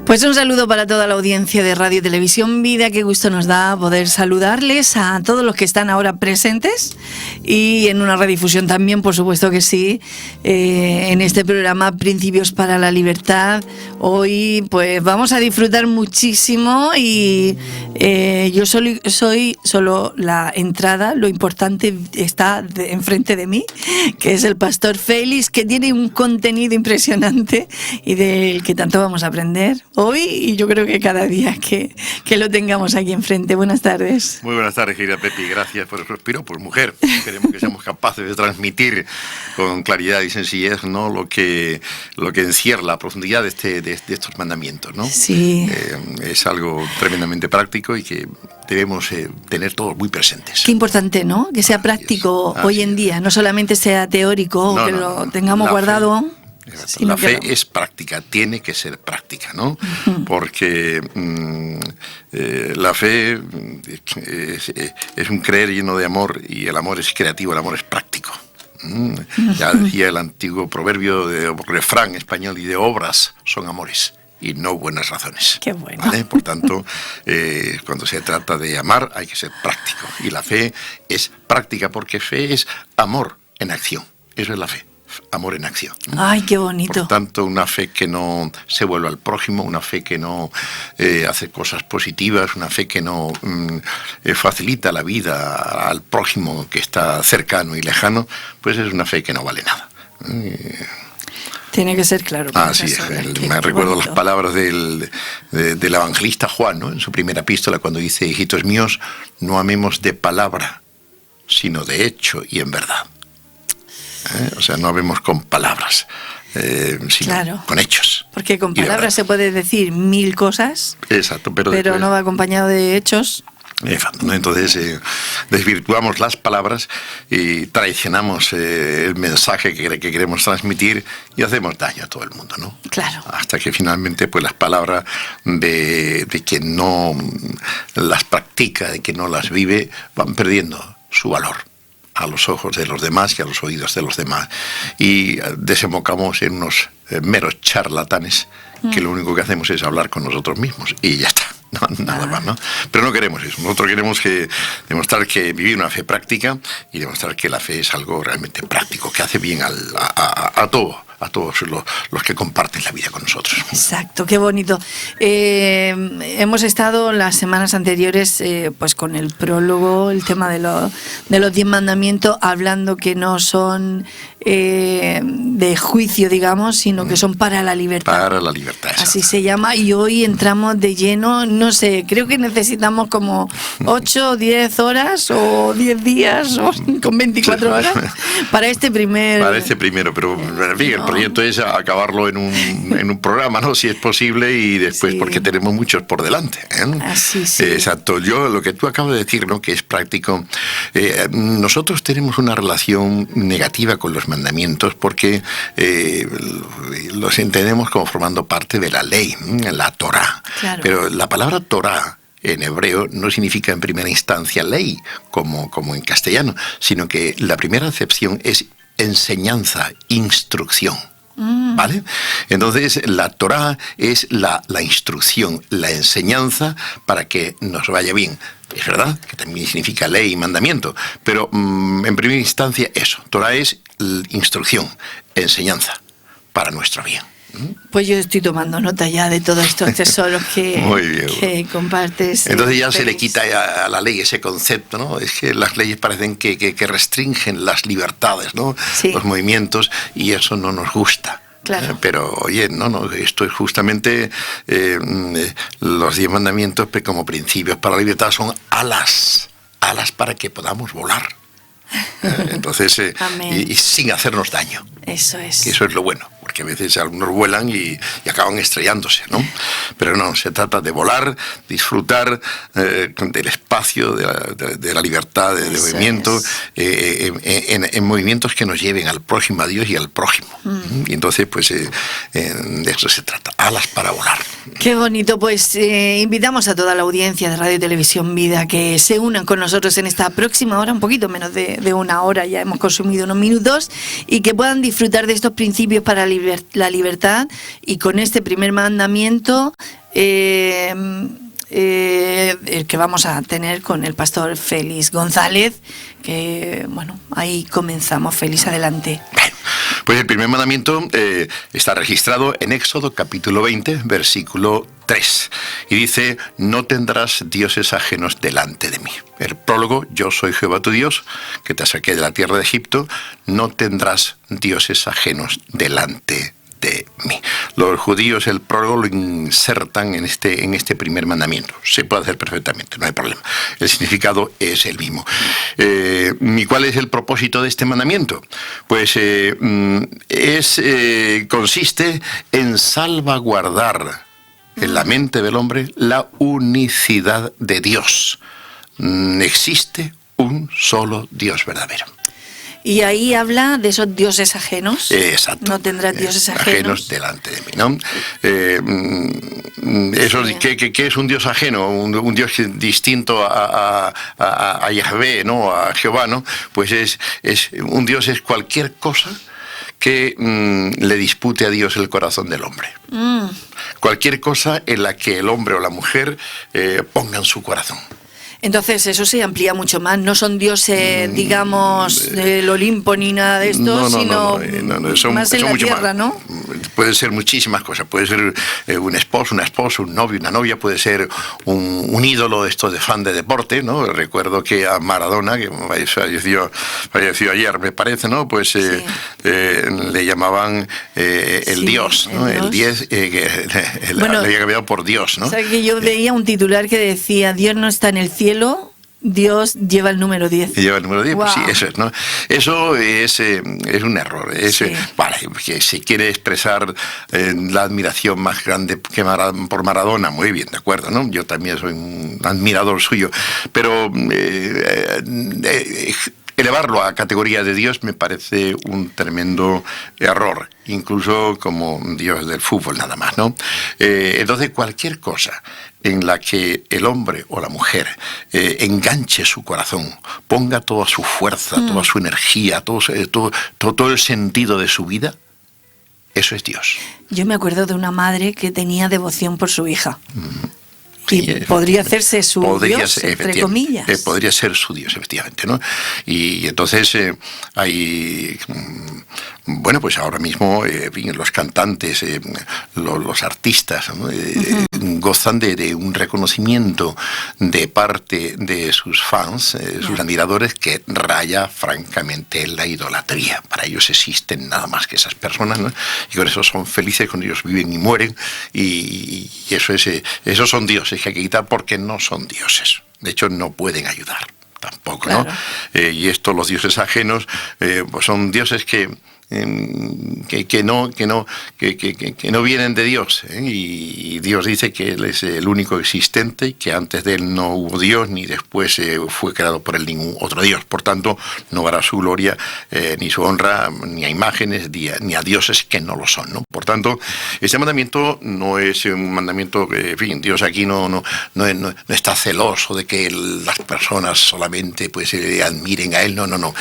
Pues un saludo para toda la audiencia de Radio y Televisión Vida. Qué gusto nos da poder saludarles a todos los que están ahora presentes y en una redifusión también, por supuesto que sí, en este programa Principios para la Libertad. Hoy pues vamos a disfrutar muchísimo y yo soy solo la entrada. Lo importante está enfrente de mí, que es el pastor Félix, que tiene un contenido impresionante y del que tanto vamos a aprender hoy y yo creo que cada día que lo tengamos aquí enfrente. Buenas tardes. Muy buenas tardes, querida Pepi. Gracias por el respiro, por mujer. Esperemos que seamos capaces de transmitir con claridad y sencillez, ¿no?, lo que encierra la profundidad de estos mandamientos, ¿no? Sí. Es algo tremendamente práctico y que debemos tener todos muy presentes. Qué importante, ¿no? Que sea práctico hoy en día, no solamente sea teórico, que lo tengamos guardado. La fe es práctica, tiene que ser práctica, ¿no? Porque la fe es un creer lleno de amor y el amor es creativo, el amor es práctico. Ya decía el antiguo proverbio de refrán español, y de obras son amores y no buenas razones. Qué bueno. ¿Vale? Por tanto, cuando se trata de amar hay que ser práctico. Y la fe es práctica porque fe es amor en acción. Eso es la fe. Amor en acción. Ay, qué bonito. Por tanto, una fe que no se vuelve al prójimo, una fe que no hace cosas positivas, una fe que no facilita la vida al prójimo que está cercano y lejano, pues es una fe que no vale nada. Tiene que ser claro. Sí, me recuerdo las palabras del evangelista Juan, ¿no?, en su primera epístola, cuando dice: hijitos míos, no amemos de palabra, sino de hecho y en verdad. O sea, no vemos con palabras, sino con hechos. Porque con palabras se puede decir mil cosas. Exacto, pero después no va acompañado de hechos. Exacto, ¿no? Entonces desvirtuamos las palabras y traicionamos el mensaje que queremos transmitir y hacemos daño a todo el mundo, ¿no? Claro. Hasta que finalmente pues las palabras de quien no las practica, de quien no las vive, van perdiendo su valor a los ojos de los demás y a los oídos de los demás. Y desembocamos en unos meros charlatanes que lo único que hacemos es hablar con nosotros mismos y ya está. No, nada más, ¿no? Pero no queremos eso. Nosotros queremos demostrar que vivir una fe práctica y demostrar que la fe es algo realmente práctico, que hace bien a todos los que comparten la vida con nosotros. Exacto, qué bonito. Hemos estado las semanas anteriores pues con el prólogo, el tema de los 10 mandamientos, hablando que no son de juicio, digamos, sino que son para la libertad. Para la libertad. Así se llama, y hoy entramos de lleno, no sé, creo que necesitamos como 8 o 10 horas o 10 días o con 24 horas para este primer... Para este primero, pero en fin, el proyecto es acabarlo en un programa, ¿no?, si es posible, y después porque tenemos muchos por delante, ¿eh? Así sí. Exacto. Yo, lo que tú acabas de decir, ¿no?, que es práctico, nosotros tenemos una relación negativa con los mandamientos porque los entendemos como formando parte de la ley, la Torá. Claro. Pero la palabra Torá en hebreo no significa en primera instancia ley, como en castellano, sino que la primera acepción es enseñanza, instrucción. ¿Vale? Entonces la Torá es la instrucción, la enseñanza para que nos vaya bien. Es verdad que también significa ley y mandamiento, pero en primera instancia eso, Torá es instrucción, enseñanza para nuestro bien. Pues yo estoy tomando nota ya de todos estos tesoros que compartes. Entonces ya se le quita a la ley ese concepto, ¿no? Es que las leyes parecen que restringen las libertades, ¿no? Sí. Los movimientos, y eso no nos gusta. Claro. Pero oye, no, esto es justamente los 10 mandamientos como principios para la libertad son alas para que podamos volar. Entonces, y sin hacernos daño. Eso es. Eso es lo bueno. porque a veces algunos vuelan y acaban estrellándose, ¿no? Pero no, se trata de volar, disfrutar del espacio, de la libertad de movimiento, en movimientos que nos lleven al próximo, a Dios y al prójimo. Y entonces, pues, de eso se trata, alas para volar. Qué bonito, pues invitamos a toda la audiencia de Radio y Televisión Vida que se unan con nosotros en esta próxima hora, un poquito menos de una hora, ya hemos consumido unos minutos, y que puedan disfrutar de estos principios para la libertad, y con este primer mandamiento el que vamos a tener con el pastor Félix González, que bueno, ahí comenzamos. Félix, adelante. Pues el primer mandamiento está registrado en Éxodo capítulo 20, versículo 3, y dice: no tendrás dioses ajenos delante de mí. El prólogo: yo soy Jehová tu Dios, que te saqué de la tierra de Egipto. No tendrás dioses ajenos delante de mí. Los judíos el prólogo lo insertan en este primer mandamiento. Se puede hacer perfectamente, no hay problema. El significado es el mismo. ¿Y cuál es el propósito de este mandamiento? Pues consiste en salvaguardar en la mente del hombre la unicidad de Dios. Existe un solo Dios verdadero. Y ahí habla de esos dioses ajenos. Exacto. No tendrás dioses ajenos delante de mí, ¿no? Eso, sí. ¿Qué es un dios ajeno? Un dios distinto a Yahvé, ¿no? A Jehová, ¿no? Pues un dios es cualquier cosa que le dispute a Dios el corazón del hombre. Cualquier cosa en la que el hombre o la mujer pongan su corazón. Entonces eso se amplía mucho más. No son dioses, digamos, del Olimpo ni nada de esto, sino más en la tierra, ¿no? Puede ser muchísimas cosas. Puede ser un esposo, una esposa, un novio, una novia. Puede ser un ídolo de fan de deporte, ¿no? Recuerdo que a Maradona, que falleció ayer, me parece, ¿no? Pues sí. Le llamaban el Dios, ¿no? El 10, le había cambiado por Dios, ¿no? O sea, que yo veía un titular que decía: Dios no está en el cielo, Dios lleva el número 10. Lleva el número 10, wow. Pues sí, eso es, ¿no? Eso es un error. Vale, que se quiere expresar la admiración más grande que por Maradona, muy bien, de acuerdo, ¿no? Yo también soy un admirador suyo, pero elevarlo a categoría de Dios me parece un tremendo error, incluso como Dios del fútbol nada más, ¿no? Entonces cualquier cosa en la que el hombre o la mujer enganche su corazón, ponga toda su fuerza, toda su energía, todo el sentido de su vida, eso es Dios. Yo me acuerdo de una madre que tenía devoción por su hija. Y podría hacerse su Dios, entre comillas. Podría ser su Dios, efectivamente, ¿no? Y entonces hay... Bueno, pues ahora mismo los cantantes, los artistas, ¿no? Gozan de un reconocimiento de parte de sus fans, sus admiradores, que raya francamente en la idolatría. Para ellos existen nada más que esas personas, ¿no? Y con eso son felices, con ellos viven y mueren, y esos son dioses que hay que quitar porque no son dioses. De hecho, no pueden ayudar tampoco, ¿no? Claro. Y los dioses ajenos, pues son dioses que no vienen de Dios, y Dios dice que Él es el único existente, que antes de Él no hubo Dios ni después fue creado por Él ningún otro Dios. Por tanto, no hará su gloria ni su honra ni a imágenes ni a dioses que no lo son, ¿no? Por tanto, este mandamiento no es un mandamiento que, en fin, Dios aquí no está celoso de que las personas solamente pues admiren a Él. No.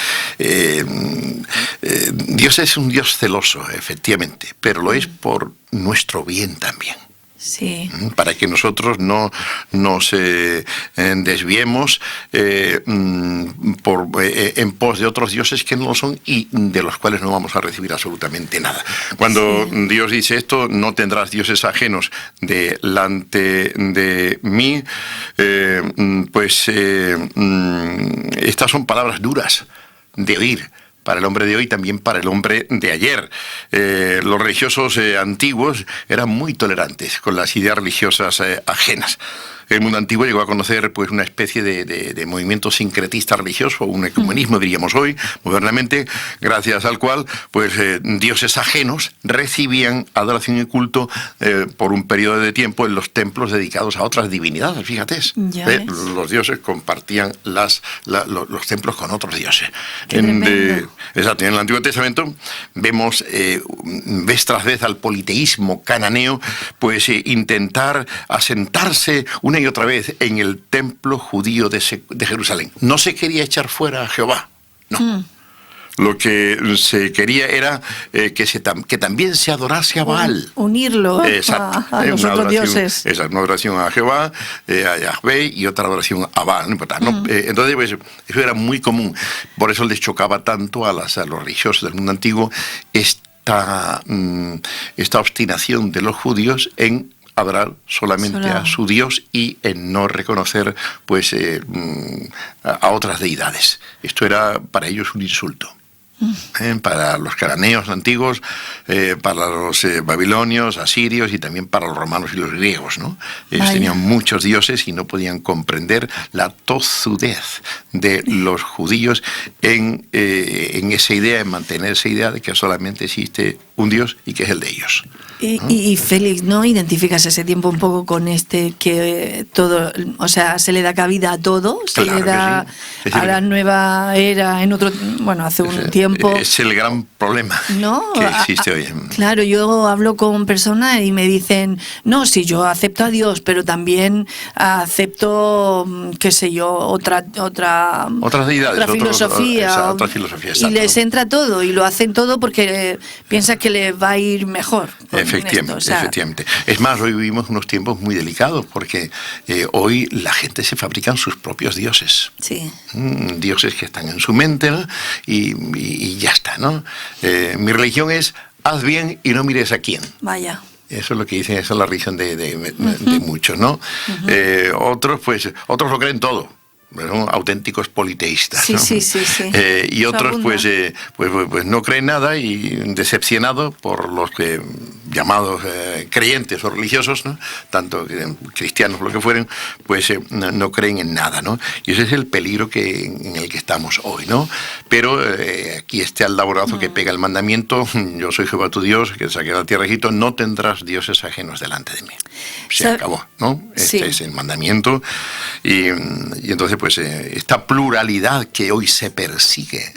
Dios es un Dios celoso, efectivamente, pero lo es por nuestro bien también. Sí. Para que nosotros no nos desviemos en pos de otros dioses que no lo son y de los cuales no vamos a recibir absolutamente nada. Cuando Dios dice esto: no tendrás dioses ajenos delante de mí, estas son palabras duras de oír para el hombre de hoy, también para el hombre de ayer. Los religiosos antiguos eran muy tolerantes con las ideas religiosas ajenas. El mundo antiguo llegó a conocer pues una especie de movimiento sincretista religioso, un ecumenismo diríamos hoy, modernamente, gracias al cual pues dioses ajenos recibían adoración y culto por un periodo de tiempo en los templos dedicados a otras divinidades, fíjate. Los dioses compartían los templos con otros dioses. Exacto, en el Antiguo Testamento vemos vez tras vez al politeísmo cananeo pues intentar asentarse una y otra vez en el templo judío de Jerusalén. No se quería echar fuera a Jehová, no. Lo que se quería era que también se adorase a Baal. Unirlo a los otros dioses. Esa, una adoración a Jehová, a Yahvé, y otra adoración a Baal. No importa, ¿no? Entonces, pues, eso era muy común. Por eso les chocaba tanto a los religiosos del mundo antiguo esta obstinación de los judíos en adorar solamente a su Dios y en no reconocer pues a otras deidades. Esto era para ellos un insulto. Para los cananeos antiguos, para los babilonios, asirios y también para los romanos y los griegos, ¿no? Ellos tenían muchos dioses y no podían comprender la tozudez de los judíos en esa idea, en mantener esa idea de que solamente existe un Dios y que es el de ellos. Y Félix, ¿no identificas ese tiempo un poco con que todo, o sea, se le da cabida a todo, se le da a la nueva era en otro, bueno, hace un tiempo? Es el gran problema, ¿no? Que existe hoy. Claro, yo hablo con personas y me dicen, no, sí, yo acepto a Dios, pero también acepto, qué sé yo, otras deidades, otra filosofía. Otra filosofía, y les entra todo, y lo hacen todo porque piensan que les va a ir mejor. Efectivamente. Es más, hoy vivimos unos tiempos muy delicados porque hoy la gente se fabrican sus propios dioses. Sí. Dioses que están en su mente, ¿no? Y ya está, ¿no? Mi religión es haz bien y no mires a quién. Vaya. Eso es lo que dicen, esa es la religión de muchos, ¿no? Otros lo creen todo. Son auténticos politeístas, ¿no? Sí. Y otros pues no creen nada y decepcionados por los que llamados creyentes o religiosos, ¿no? Tanto cristianos o lo que fueren, pues no creen en nada, ¿no? Y ese es el peligro en el que estamos hoy, ¿no? Pero aquí está el laborazo que pega el mandamiento: yo soy Jehová tu Dios, que saqué de la tierra de Egipto, no tendrás dioses ajenos delante de mí. Se acabó, ¿no? Este es el mandamiento. Y entonces pues esta pluralidad que hoy se persigue.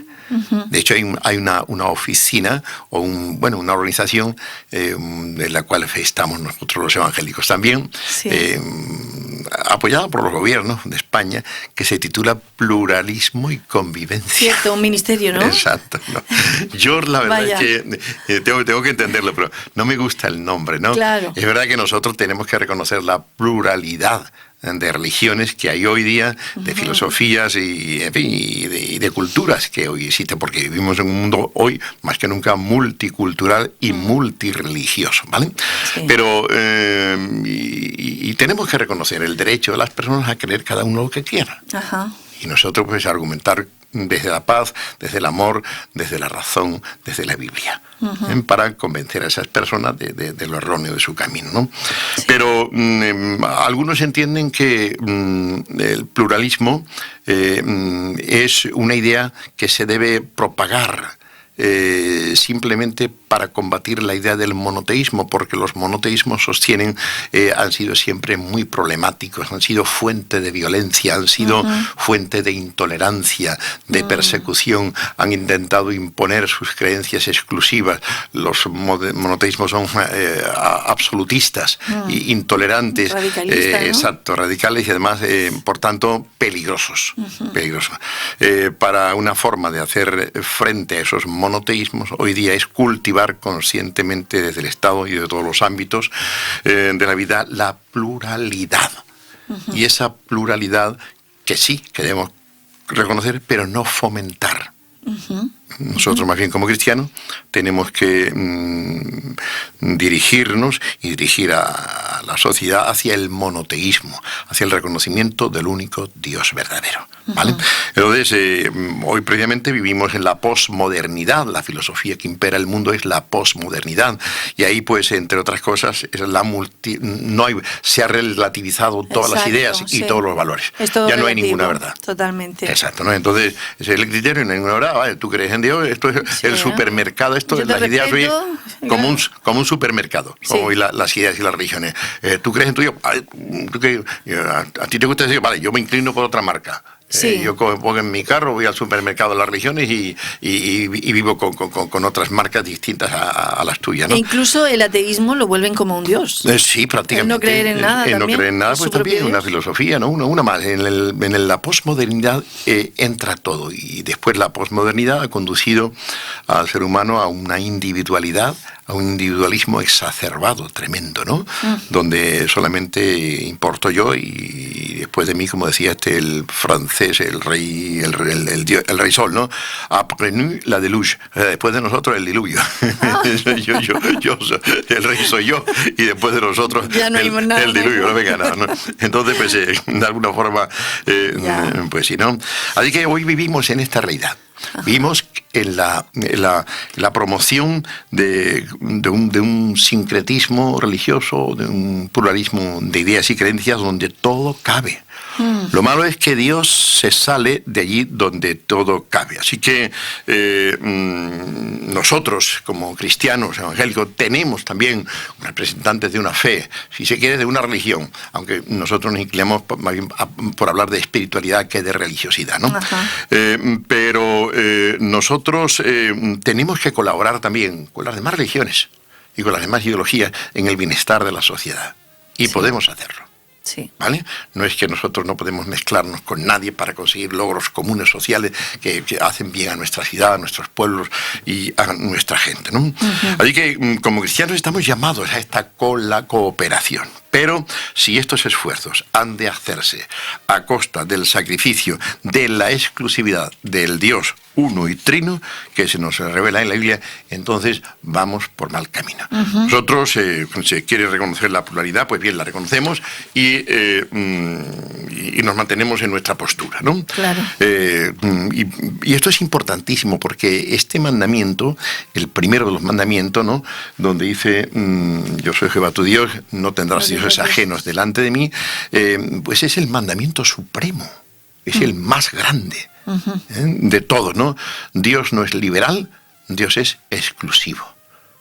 De hecho hay una oficina o una organización de la cual estamos nosotros los evangélicos también, apoyada por los gobiernos de España, que se titula Pluralismo y Convivencia. Cierto, un ministerio, ¿no? Exacto. ¿No? Yo la verdad es que tengo que entenderlo, pero no me gusta el nombre, ¿no? Claro. Es verdad que nosotros tenemos que reconocer la pluralidad de religiones que hay hoy día, de filosofías y de culturas que hoy existen, porque vivimos en un mundo hoy más que nunca multicultural y multirreligioso, ¿vale? Sí. Pero y tenemos que reconocer el derecho de las personas a creer cada uno lo que quiera. Ajá. Y nosotros pues argumentar desde la paz, desde el amor, desde la razón, desde la Biblia, para convencer a esas personas de lo erróneo de su camino, ¿no? Sí. Pero algunos entienden que el pluralismo es una idea que se debe propagar simplemente para combatir la idea del monoteísmo, porque los monoteísmos sostienen han sido siempre muy problemáticos, han sido fuente de violencia, han sido fuente de intolerancia, de persecución, han intentado imponer sus creencias exclusivas. Los monoteísmos son absolutistas, intolerantes, radicalistas, ¿no? Exacto, radicales y además, por tanto, peligrosos. Para una forma de hacer frente a esos monoteísmos hoy día es cultivar conscientemente desde el Estado y de todos los ámbitos de la vida la pluralidad. Y esa pluralidad que sí queremos reconocer, pero no fomentar. Nosotros más bien como cristianos tenemos que dirigirnos y dirigir a la sociedad hacia el monoteísmo, hacia el reconocimiento del único Dios verdadero, ¿vale? Entonces, hoy previamente vivimos en la posmodernidad, la filosofía que impera el mundo es la posmodernidad, y ahí pues entre otras cosas se ha relativizado todas las ideas y todos los valores, ya no hay ninguna verdad. Totalmente. Exacto, ¿no? Entonces, ese es el criterio, no hay ninguna verdad, ¿vale? Tú crees en Dios, esto es el supermercado, esto es las ideas como un supermercado, como las ideas y las religiones. Tú crees en tu Dios, a ti te gusta decir, vale, yo me inclino por otra marca. Yo pongo en mi carro, voy al supermercado de las religiones y vivo con otras marcas distintas a las tuyas, ¿no? E incluso el ateísmo lo vuelven como un dios. Sí, prácticamente. El no creer en nada también. No creer en nada, pues también es una filosofía, ¿no? Una más. En la posmodernidad entra todo, y después la posmodernidad ha conducido al ser humano a una individualidad, a un individualismo exacerbado, tremendo, ¿no? Donde solamente importo yo y después de mí, como decía el francés, el rey Sol, ¿no? Après nous, la déluge. Después de nosotros, el diluvio. Yo, el rey soy yo, y después de nosotros, ya no el diluvio. No venga nada, ¿no? Entonces, pues, de alguna forma, pues sí, ¿no? Así que hoy vivimos en esta realidad. Vimos en la promoción de un sincretismo religioso, de un pluralismo de ideas y creencias donde todo cabe. Lo malo es que Dios se sale de allí donde todo cabe. Así que nosotros, como cristianos evangélicos, tenemos también representantes de una fe, si se quiere, de una religión, aunque nosotros nos inclinamos más bien por hablar de espiritualidad que de religiosidad, ¿no? Pero nosotros tenemos que colaborar también con las demás religiones y con las demás ideologías en el bienestar de la sociedad. Y podemos hacerlo. Sí. ¿Vale? No es que nosotros no podemos mezclarnos con nadie para conseguir logros comunes sociales que hacen bien a nuestra ciudad, a nuestros pueblos y a nuestra gente, ¿no? Así que como cristianos estamos llamados a esta cooperación. Pero si estos esfuerzos han de hacerse a costa del sacrificio, de la exclusividad del Dios uno y trino, que se nos revela en la Biblia, entonces vamos por mal camino. Nosotros, se quiere reconocer la pluralidad, pues bien, la reconocemos y nos mantenemos en nuestra postura, ¿no? Claro. Y esto es importantísimo porque este mandamiento, el primero de los mandamientos, ¿no? Donde dice, yo soy Jehová tu Dios, no tendrás dioses ajenos delante de mí, pues es el mandamiento supremo, es el más grande de todos, ¿no? Dios no es liberal, Dios es exclusivo.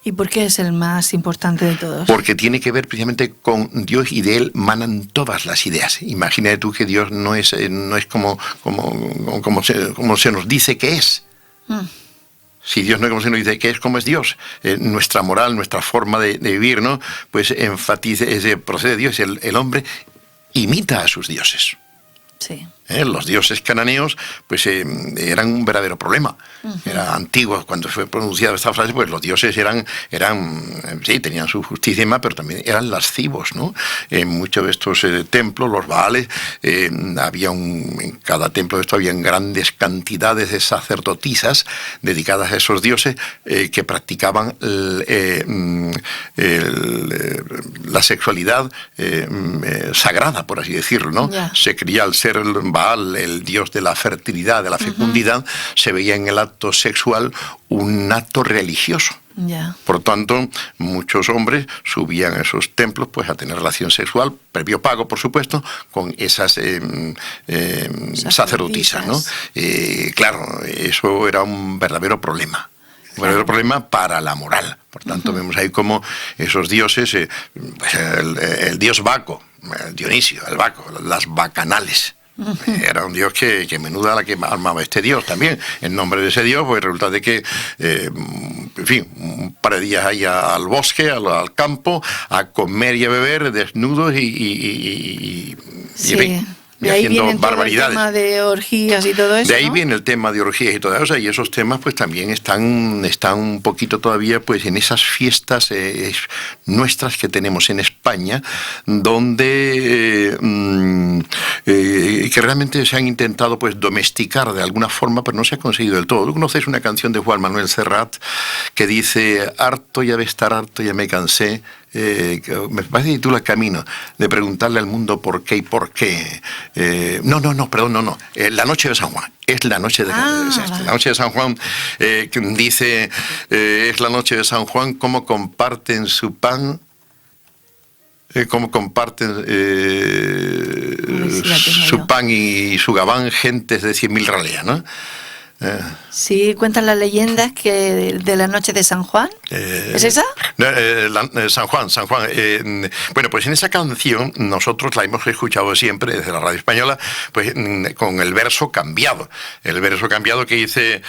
¿Y por qué es el más importante de todos? Porque tiene que ver precisamente con Dios, y de Él manan todas las ideas. Imagínate tú que Dios no es como se nos dice que es. Si Dios no es como se nos dice que es, como es Dios. Nuestra moral, nuestra forma de vivir, ¿no? Pues procede de Dios. El hombre imita a sus dioses. Sí. Los dioses cananeos pues eran un verdadero problema. Era antiguo cuando fue pronunciada esta frase, pues los dioses sí, tenían su justicia y demás, pero también eran lascivos, ¿no? En muchos de estos templos, los Baales, en cada templo de esto habían grandes cantidades de sacerdotisas dedicadas a esos dioses que practicaban la sexualidad sagrada, por así decirlo, ¿no? Se creía, al ser Baal, el dios de la fertilidad, de la fecundidad, se veía en el acto sexual un acto religioso. Por tanto, muchos hombres subían a esos templos pues a tener relación sexual, previo pago, por supuesto, con esas sacerdotisas, ¿no? Claro, eso era un verdadero problema. Un verdadero problema para la moral. Por tanto, vemos ahí como esos dioses, pues el dios Baco, Dionisio, el Baco, las bacanales. Era un dios que menuda la que armaba este dios también. En nombre de ese dios, pues resulta de que, en fin, un par de días ahí al bosque, al campo, a comer y a beber desnudos y en fin. De ahí viene todo el tema de orgías y todo eso. De ahí viene el tema de orgías y todo eso, y esos temas pues también están un poquito todavía pues en esas fiestas nuestras que tenemos en España, donde que realmente se han intentado pues domesticar de alguna forma, pero no se ha conseguido del todo. Tú conoces una canción de Juan Manuel Serrat que dice: harto ya de estar harto, ya me cansé, me parece que titula Camino, de preguntarle al mundo por qué y por qué. No. La noche de San Juan. Es la noche de, la noche de San Juan, que dice, es la noche de San Juan, cómo comparten su pan, cómo comparten su pan y su gabán gentes de 100.000 raleas, ¿no? Sí, cuentan las leyendas que de la noche de San Juan. ¿Es esa? San Juan. Bueno, pues en esa canción nosotros la hemos escuchado siempre desde la radio española, pues con el verso cambiado. El verso cambiado que dice...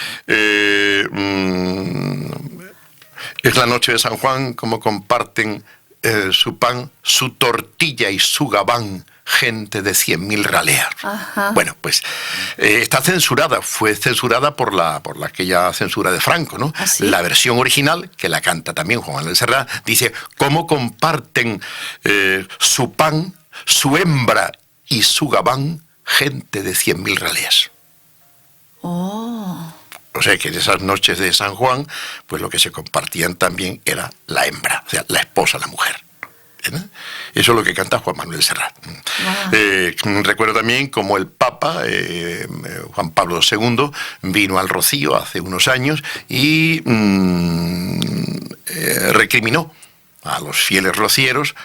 es la noche de San Juan, como comparten su pan, su tortilla y su gabán gente de 100.000 raleas. Ajá. Bueno, pues está censurada, fue censurada por aquella censura de Franco, ¿no? ¿Ah, sí? La versión original, que la canta también Juan Manuel Serrat, dice, ¿cómo comparten su pan, su hembra y su gabán gente de 100.000 raleas? Oh. O sea que en esas noches de San Juan, pues lo que se compartían también era la hembra, o sea, la esposa, la mujer. ¿Eh? Eso es lo que canta Juan Manuel Serrat. Wow. Recuerdo también como el Papa, Juan Pablo II, vino al Rocío hace unos años y recriminó a los fieles rocieros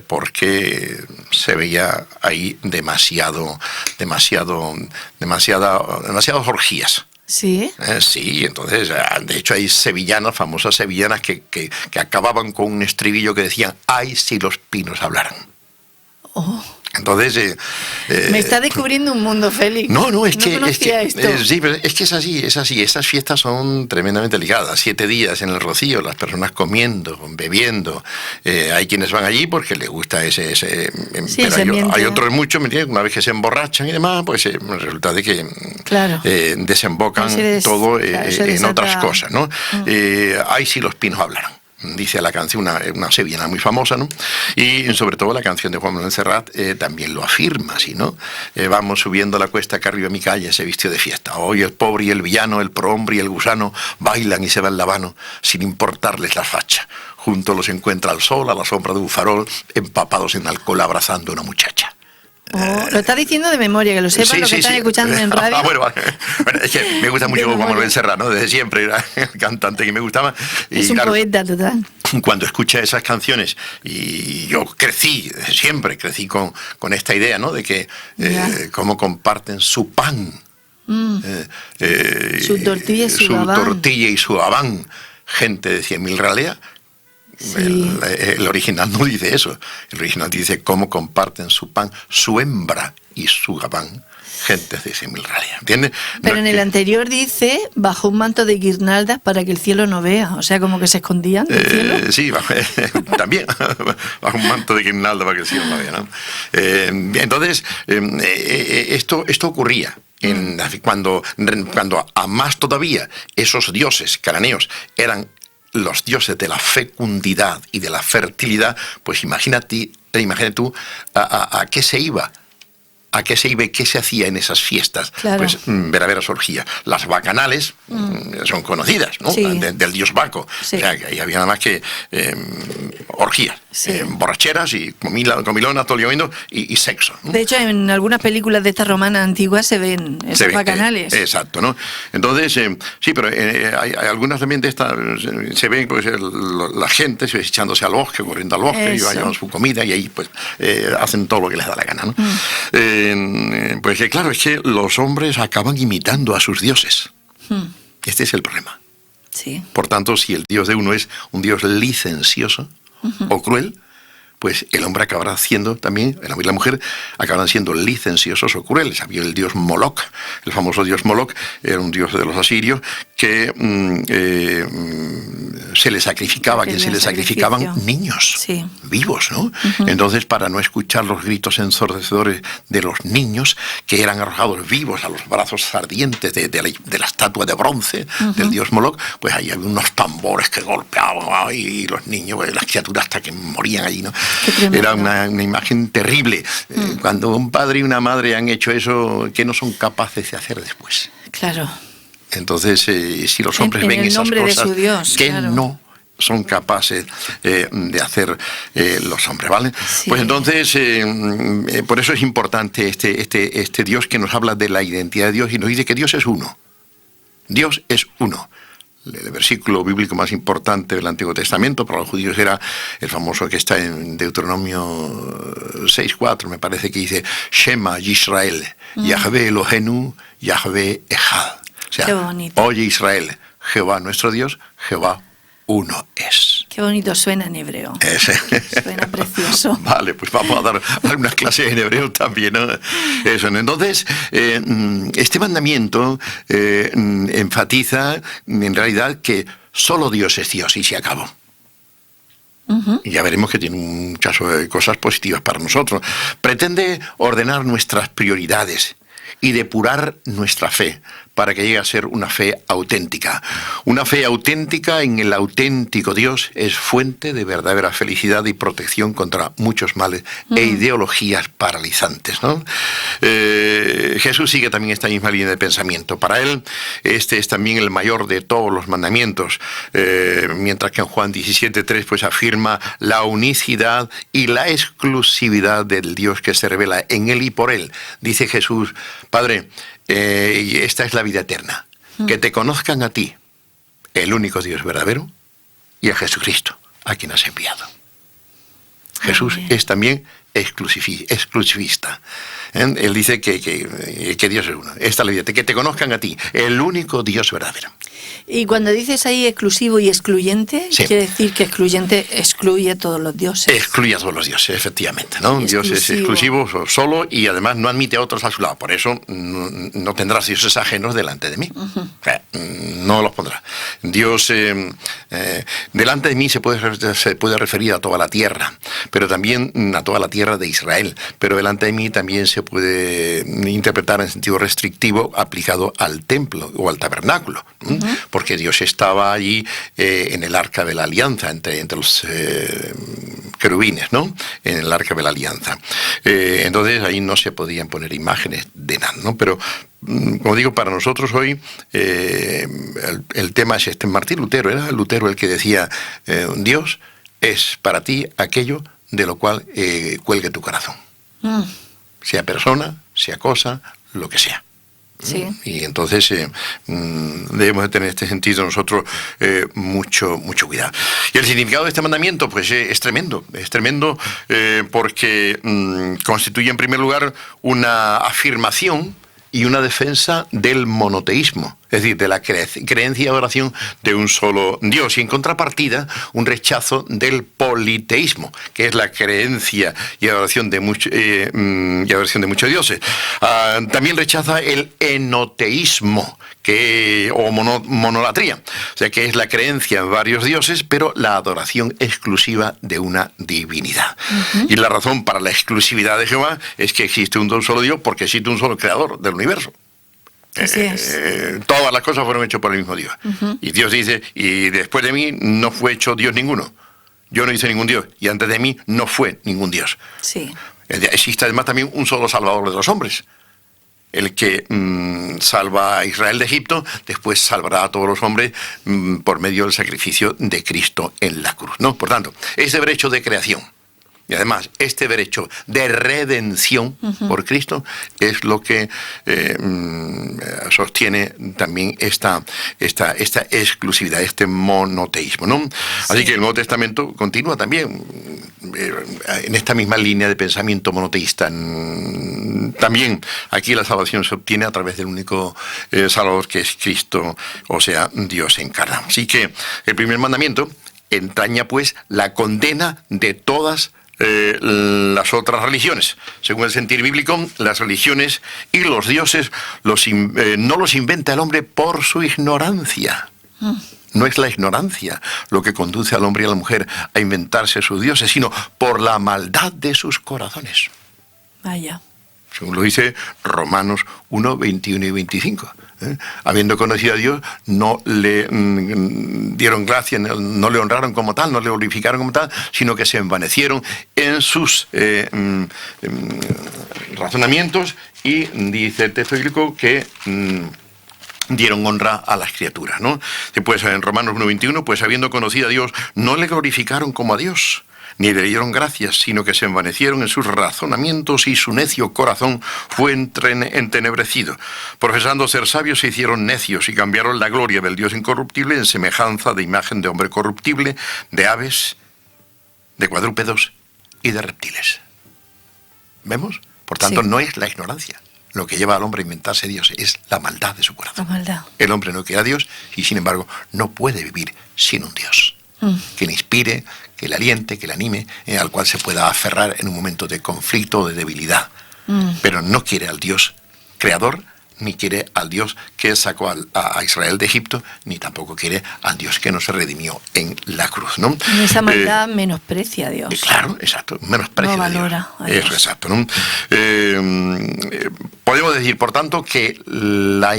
porque se veía ahí demasiadas orgías. ¿Sí? Sí, entonces, de hecho hay sevillanas, famosas sevillanas, que acababan con un estribillo que decían, ¡ay, si los pinos hablaran! Oh. Entonces... me está descubriendo un mundo, Félix. No, es que... esto. Sí, pero es que es así. Estas fiestas son tremendamente ligadas. 7 días en el Rocío, las personas comiendo, bebiendo. Hay quienes van allí porque les gusta ese pero hay otros muchos, ¿me entiendes? Una vez que se emborrachan y demás, pues resulta de que desembocan todo en otras cosas, ¿no? Ay, si los pinos hablaran. Dice la canción, una sevillana muy famosa, ¿no? Y sobre todo la canción de Juan Manuel Serrat también lo afirma, así, ¿no? Vamos subiendo la cuesta que arriba mi calle se vistió de fiesta. Hoy el pobre y el villano, el prohombre y el gusano bailan y se van lavano sin importarles la facha. Juntos los encuentra el sol a la sombra de un farol, empapados en alcohol abrazando a una muchacha. Lo está diciendo de memoria, que lo sepan los que están escuchando en radio. Bueno, es que me gusta mucho Juan Manuel Serrat, ¿no? Desde siempre era el cantante que me gustaba. Y es un poeta total. Cuando escucha esas canciones, y yo siempre crecí con esta idea, ¿no? De que cómo comparten su pan, su tortilla y su gabán, gente de 100.000 raleas. Sí. El original no dice eso. El original dice cómo comparten su pan, su hembra y su gabán, gentes de 100.000 raleas. ¿Entiendes? Pero en el anterior dice bajo un manto de guirnaldas para que el cielo no vea. O sea, como que se escondían del cielo. Sí, también bajo un manto de guirnaldas para que el cielo no vea, ¿no? Entonces, esto ocurría. Cuando a más todavía esos dioses cananeos eran los dioses de la fecundidad y de la fertilidad, pues imagínate tú a qué se iba. ¿A qué se iba y qué se hacía en esas fiestas? Claro. Pues verdaderas orgías. Las bacanales son conocidas, ¿no? Sí. Del dios Baco. Sí. O sea, que ahí había nada más que orgías, borracheras y comilonas, todo el día y sexo, ¿no? De hecho, en algunas películas de estas romanas antiguas se ven esos bacanales. Exacto, ¿no? Entonces, sí, pero hay algunas también de estas, se ven pues la gente echándose al bosque, corriendo al bosque, y llevan su comida y ahí pues hacen todo lo que les da la gana, ¿no? Pues que claro, es que los hombres acaban imitando a sus dioses. Este es el problema. Sí. Por tanto, si el dios de uno es un dios licencioso o cruel, pues el hombre acabará siendo también, el hombre y la mujer acabarán siendo licenciosos o crueles. Había el dios Moloch, el famoso dios Moloch, era un dios de los asirios que se le sacrificaban niños vivos, ¿no? Entonces, para no escuchar los gritos ensordecedores de los niños que eran arrojados vivos a los brazos ardientes de la estatua de bronce del dios Moloch, pues ahí había unos tambores que golpeaban y los niños, pues, las criaturas hasta que morían allí, ¿no? Era una imagen terrible. Cuando un padre y una madre han hecho eso, ¿qué no son capaces de hacer después? Claro. Entonces, si los hombres ven esas cosas, Dios, ¿qué no son capaces de hacer los hombres, ¿vale? Sí. Pues entonces, por eso es importante este Dios que nos habla de la identidad de Dios y nos dice que Dios es uno. Dios es uno. El versículo bíblico más importante del Antiguo Testamento para los judíos era el famoso que está en Deuteronomio 6:4, me parece, que dice Shema Yisrael, Yahvé Elohenu, Yahvé Echad. O sea, qué bonito. oye Israel, Jehová nuestro Dios, Jehová uno es. Qué bonito suena en hebreo. Suena precioso. Vale, pues vamos a dar algunas clases en hebreo también, ¿no? Eso, ¿no? Entonces, este mandamiento enfatiza en realidad que solo Dios es Dios y se acabó. Y ya veremos que tiene muchas cosas positivas para nosotros. Pretende ordenar nuestras prioridades y depurar nuestra fe para que llegue a ser una fe auténtica. Una fe auténtica en el auténtico Dios es fuente de verdadera felicidad y protección contra muchos males e ideologías paralizantes, ¿no? Jesús sigue también esta misma línea de pensamiento. Para él, este es también el mayor de todos los mandamientos, mientras que en Juan 17:3 pues afirma la unicidad y la exclusividad del Dios que se revela en él y por él. Dice Jesús, Padre, esta es la vida eterna, que te conozcan a ti, el único Dios verdadero, y a Jesucristo, a quien has enviado. Jesús es también exclusivista. Él dice que Dios es uno. Esta es la vida, que te conozcan a ti, el único Dios verdadero. Y cuando dices ahí exclusivo y excluyente, sí, quiere decir que excluyente excluye a todos los dioses. Excluye a todos los dioses, efectivamente, ¿no? Dios es exclusivo solo y además no admite a otros a su lado. Por eso no tendrás dioses ajenos delante de mí. No los pondrá. Dios delante de mí se puede referir a toda la tierra, pero también a toda la tierra de Israel. Pero delante de mí también se puede interpretar en sentido restrictivo aplicado al templo o al tabernáculo. Porque Dios estaba allí en el arca de la alianza, entre los querubines, ¿no? En el arca de la alianza. Entonces ahí no se podían poner imágenes de nada, ¿no? Pero, como digo, para nosotros hoy el tema es este. Martín Lutero, era Lutero el que decía, Dios es para ti aquello de lo cual cuelgue tu corazón. Sea persona, sea cosa, lo que sea. Sí. Y entonces debemos de tener en este sentido nosotros mucho cuidado. Y el significado de este mandamiento pues es tremendo porque constituye en primer lugar una afirmación y una defensa del monoteísmo, es decir, de la creencia y adoración de un solo Dios, y en contrapartida un rechazo del politeísmo, que es la creencia y adoración de muchos dioses. También rechaza el enoteísmo, o monolatría, o sea, que es la creencia en varios dioses, pero la adoración exclusiva de una divinidad. Y la razón para la exclusividad de Jehová es que existe un solo Dios, porque existe un solo creador del universo. Así es. Todas las cosas fueron hechas por el mismo Dios. Y Dios dice, y después de mí no fue hecho Dios ninguno. Yo no hice ningún Dios, y antes de mí no fue ningún Dios. Sí. Existe además también un solo Salvador de los hombres. El que salva a Israel de Egipto, después salvará a todos los hombres por medio del sacrificio de Cristo en la cruz, ¿no? Por tanto, ese derecho de creación y además este derecho de redención por Cristo es lo que sostiene también esta exclusividad, este monoteísmo, ¿no? Sí. Así que el Nuevo Testamento continúa también en esta misma línea de pensamiento monoteísta. También aquí la salvación se obtiene a través del único Salvador, que es Cristo, o sea, Dios encarnado. Así que el primer mandamiento entraña pues la condena de todas las otras religiones. Según el sentir bíblico, las religiones y los dioses no los inventa el hombre por su ignorancia. No es la ignorancia lo que conduce al hombre y a la mujer a inventarse sus dioses, sino por la maldad de sus corazones. Vaya. Según lo dice Romanos 1, 21 y 25. Habiendo conocido a Dios, no le dieron gracia, no le honraron como tal, no le glorificaron como tal, sino que se envanecieron en sus razonamientos, y dice el texto bíblico que dieron honra a las criaturas, ¿no? Después en Romanos 1:21, pues habiendo conocido a Dios, no le glorificaron como a Dios, ni le dieron gracias, sino que se envanecieron en sus razonamientos y su necio corazón fue entenebrecido. Profesando ser sabios, se hicieron necios y cambiaron la gloria del Dios incorruptible en semejanza de imagen de hombre corruptible, de aves, de cuadrúpedos y de reptiles. ¿Vemos? Por tanto, no es la ignorancia lo que lleva al hombre a inventarse Dios, es la maldad de su corazón. La maldad. El hombre no quiere a Dios y, sin embargo, no puede vivir sin un Dios que le inspire, que le aliente, que le anime, al cual se pueda aferrar en un momento de conflicto o de debilidad. Pero no quiere al Dios creador, ni quiere al Dios que sacó a Israel de Egipto, ni tampoco quiere al Dios que nos redimió en la cruz, ¿no? Y esa maldad menosprecia a Dios. Claro, exacto, menosprecia no a Dios. valora a Dios. Eso, exacto, ¿no? Podemos decir, por tanto, que las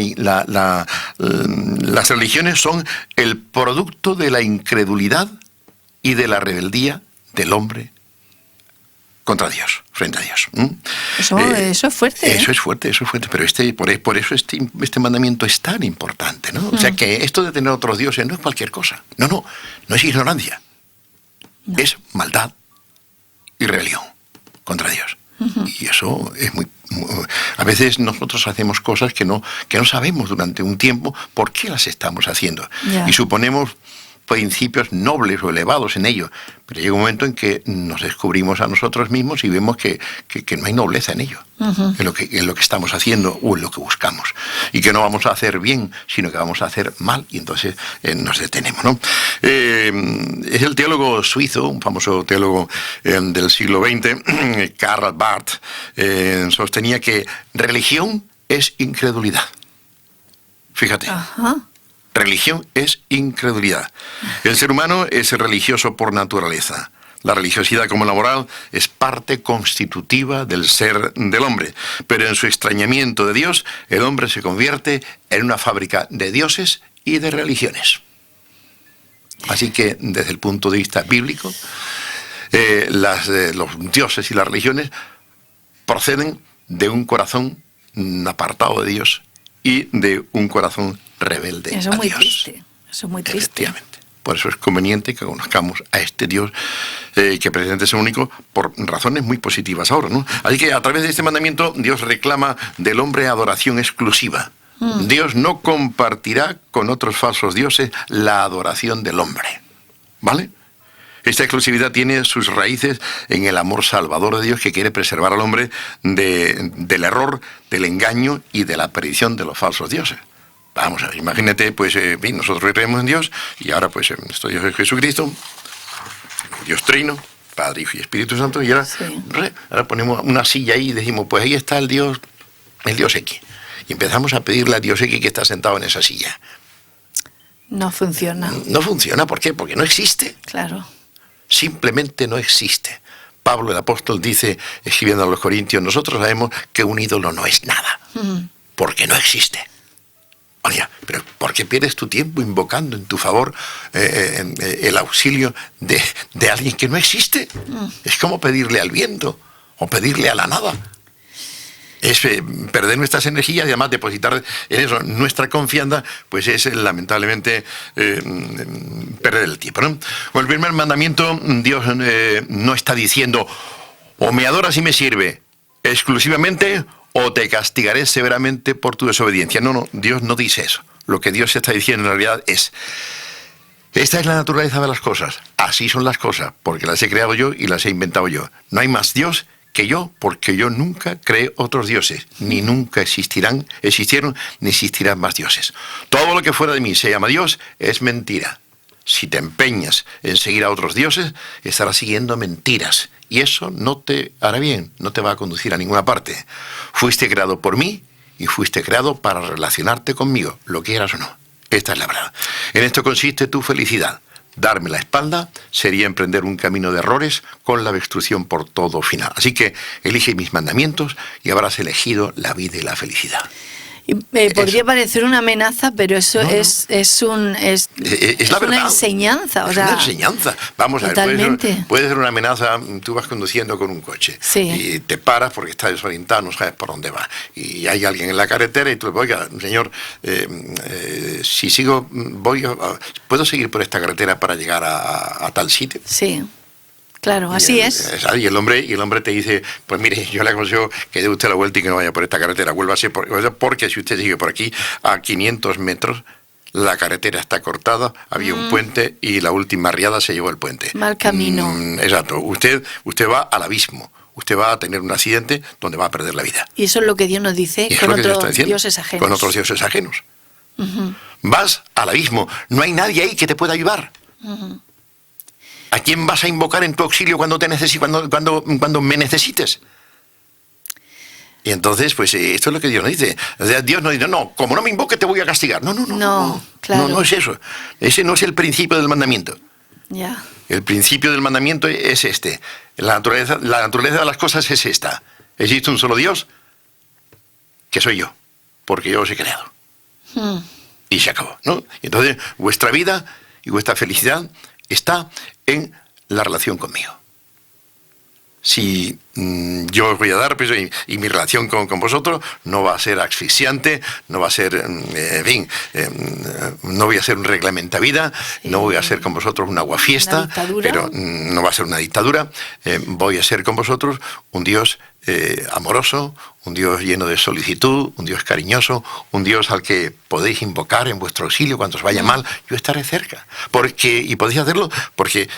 religiones son el producto de la incredulidad y de la rebeldía del hombre contra Dios, frente a Dios. Eso es fuerte. Eso es fuerte, pero por eso este mandamiento es tan importante, ¿no? O sea, que esto de tener otros dioses no es cualquier cosa. No es ignorancia. No. Es maldad y rebelión contra Dios. Y eso es muy... A veces nosotros hacemos cosas que no sabemos durante un tiempo por qué las estamos haciendo. Yeah. Y suponemos principios nobles o elevados en ello, pero llega un momento en que nos descubrimos a nosotros mismos y vemos que no hay nobleza en ello, en lo que estamos haciendo o en lo que buscamos, y que no vamos a hacer bien, sino que vamos a hacer mal, y entonces nos detenemos, ¿no? Es el teólogo suizo, un famoso teólogo del siglo XX, Karl Barth, sostenía que religión es incredulidad. Fíjate. Ajá. Religión es incredulidad. El ser humano es religioso por naturaleza. La religiosidad como la moral es parte constitutiva del ser del hombre. Pero en su extrañamiento de Dios, el hombre se convierte en una fábrica de dioses y de religiones. Así que, desde el punto de vista bíblico, los dioses y las religiones proceden de un corazón apartado de Dios y de un corazón rebelde eso a muy Dios. Triste. Eso es muy triste. Efectivamente. Por eso es conveniente que conozcamos a este Dios que pretende ser único por razones muy positivas ahora, ¿no? Así que a través de este mandamiento Dios reclama del hombre adoración exclusiva. Dios no compartirá con otros falsos dioses la adoración del hombre. ¿Vale? Esta exclusividad tiene sus raíces en el amor salvador de Dios, que quiere preservar al hombre del error, del engaño y de la perdición de los falsos dioses. Vamos a ver, imagínate, pues, bien, nosotros creemos en Dios, y ahora, pues, nuestro Dios es Jesucristo, Dios Trino, Padre, Hijo y Espíritu Santo, y ahora, ahora ponemos una silla ahí y decimos, pues ahí está el Dios X. Y empezamos a pedirle a Dios X que está sentado en esa silla. No funciona. No funciona, ¿por qué? Porque no existe. Claro. Simplemente no existe. Pablo el apóstol dice, escribiendo a los Corintios, nosotros sabemos que un ídolo no es nada, porque no existe. Oye, pero ¿por qué pierdes tu tiempo invocando en tu favor el auxilio de alguien que no existe? Es como pedirle al viento o pedirle a la nada. Es perder nuestras energías y además depositar en eso nuestra confianza, pues es lamentablemente perder el tiempo, ¿no? Con el primer mandamiento, Dios no está diciendo o me adoras y me sirve exclusivamente o te castigaré severamente por tu desobediencia. No, Dios no dice eso. Lo que Dios está diciendo en realidad es: esta es la naturaleza de las cosas, así son las cosas, porque las he creado yo y las he inventado yo. No hay más Dios que yo, porque yo nunca creé otros dioses, ni nunca existieron, ni existirán más dioses. Todo lo que fuera de mí se llama Dios es mentira. Si te empeñas en seguir a otros dioses, estarás siguiendo mentiras, y eso no te hará bien, no te va a conducir a ninguna parte. Fuiste creado por mí y fuiste creado para relacionarte conmigo, lo quieras o no. Esta es la verdad. En esto consiste tu felicidad. Darme la espalda sería emprender un camino de errores con la destrucción por todo final. Así que elige mis mandamientos y habrás elegido la vida y la felicidad. Podría parecer una amenaza, pero eso no. Es la verdad. Una enseñanza. O sea, una enseñanza. Vamos totalmente. A ver, puede ser una amenaza. Tú vas conduciendo con un coche y te paras porque estás desorientado, no sabes por dónde vas. Y hay alguien en la carretera y tú le dices, oiga, señor, si sigo, ¿puedo seguir por esta carretera para llegar a tal sitio? Sí. Claro, así es. Y el hombre te dice, pues mire, yo le aconsejo que dé usted la vuelta y que no vaya por esta carretera, vuélvase porque si usted sigue por aquí a 500 metros, la carretera está cortada, había un puente y la última riada se llevó el puente. Mal camino. Exacto, usted va al abismo. Usted va a tener un accidente donde va a perder la vida. Y eso es lo que Dios nos dice con otros dioses ajenos. Con otros dioses ajenos. Vas al abismo, no hay nadie ahí que te pueda ayudar. ¿A quién vas a invocar en tu auxilio cuando cuando me necesites? Y entonces, pues esto es lo que Dios nos dice. O sea, Dios nos dice, no, como no me invoques te voy a castigar. No, claro. No es eso. Ese no es el principio del mandamiento. Ya. El principio del mandamiento es este. La naturaleza de las cosas es esta. Existe un solo Dios, que soy yo, porque yo os he creado. Y se acabó, ¿no? Entonces, vuestra vida y vuestra felicidad está en la relación conmigo. Si yo os voy a dar, pues, y mi relación con vosotros no va a ser asfixiante, no va a ser, no voy a ser un reglamentavida, no voy a ser con vosotros un aguafiesta, pero no va a ser una dictadura, voy a ser con vosotros un Dios amoroso, un Dios lleno de solicitud, un Dios cariñoso, un Dios al que podéis invocar en vuestro auxilio cuando os vaya mal. Yo estaré cerca. Y podéis hacerlo porque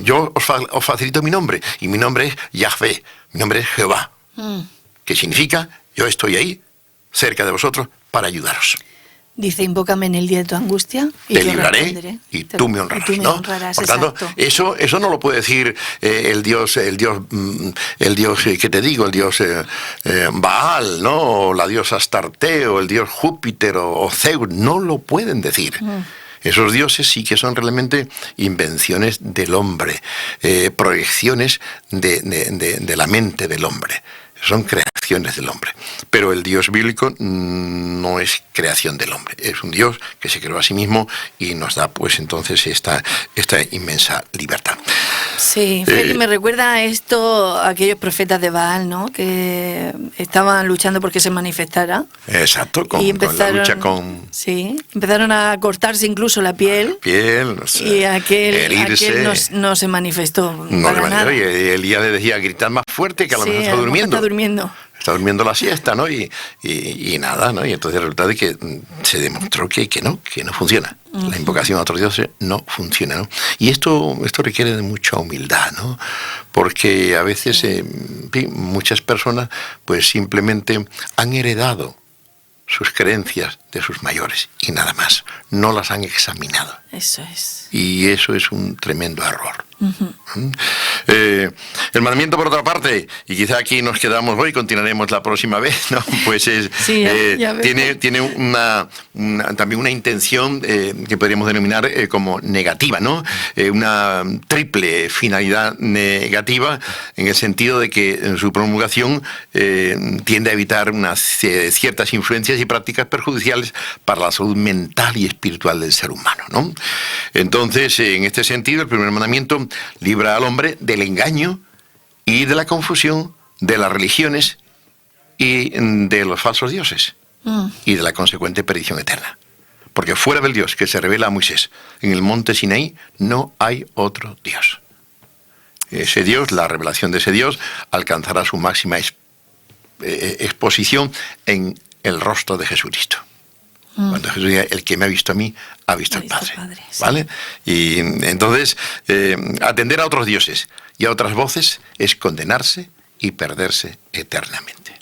yo os facilito mi nombre. Y mi nombre es Yahvé. Mi nombre es Jehová. Que significa, yo estoy ahí, cerca de vosotros, para ayudaros. Dice, invócame en el día de tu angustia y te libraré y tú me honrarás. Y tú me honrarás, Por tanto, eso no lo puede decir el Dios que te digo, el Dios Baal, ¿no? O la diosa Astarte, o el Dios Júpiter, o Zeus, no lo pueden decir. Esos dioses sí que son realmente invenciones del hombre, proyecciones de la mente del hombre. Son creaciones del hombre. Pero el Dios bíblico no es creación del hombre. Es un Dios que se creó a sí mismo y nos da, pues, entonces esta inmensa libertad. Sí, me recuerda a esto a aquellos profetas de Baal, ¿no? Que estaban luchando porque se manifestara. Exacto, con la lucha con... Sí, empezaron a cortarse incluso la piel. No sé, y aquel no se manifestó para nada. Y Elías le decía, gritar más fuerte, que a lo mejor está durmiendo. Está durmiendo la siesta, ¿no? Y nada, ¿no? Y entonces el resultado es que se demostró que no funciona. La invocación a otros dioses no funciona, ¿no? Y esto requiere de mucha humildad, ¿no? Porque a veces muchas personas pues simplemente han heredado sus creencias de sus mayores y nada más. No las han examinado. Eso es. Y eso es un tremendo error. El mandamiento, por otra parte, y quizá aquí nos quedamos hoy, continuaremos la próxima vez, ¿no? Pues tiene también una intención que podríamos denominar como negativa, ¿no? Una triple finalidad negativa, en el sentido de que en su promulgación tiende a evitar ciertas influencias y prácticas perjudiciales para la salud mental y espiritual del ser humano, ¿no? Entonces, en este sentido, el primer mandamiento libra al hombre del engaño y de la confusión de las religiones y de los falsos dioses y de la consecuente perdición eterna. Porque fuera del Dios que se revela a Moisés en el monte Sinaí no hay otro Dios. Ese Dios, la revelación de ese Dios, alcanzará su máxima exposición en el rostro de Jesucristo. Cuando Jesús diga, el que me ha visto a mí, ha visto al Padre. ¿Vale? Y entonces, atender a otros dioses y a otras voces es condenarse y perderse eternamente.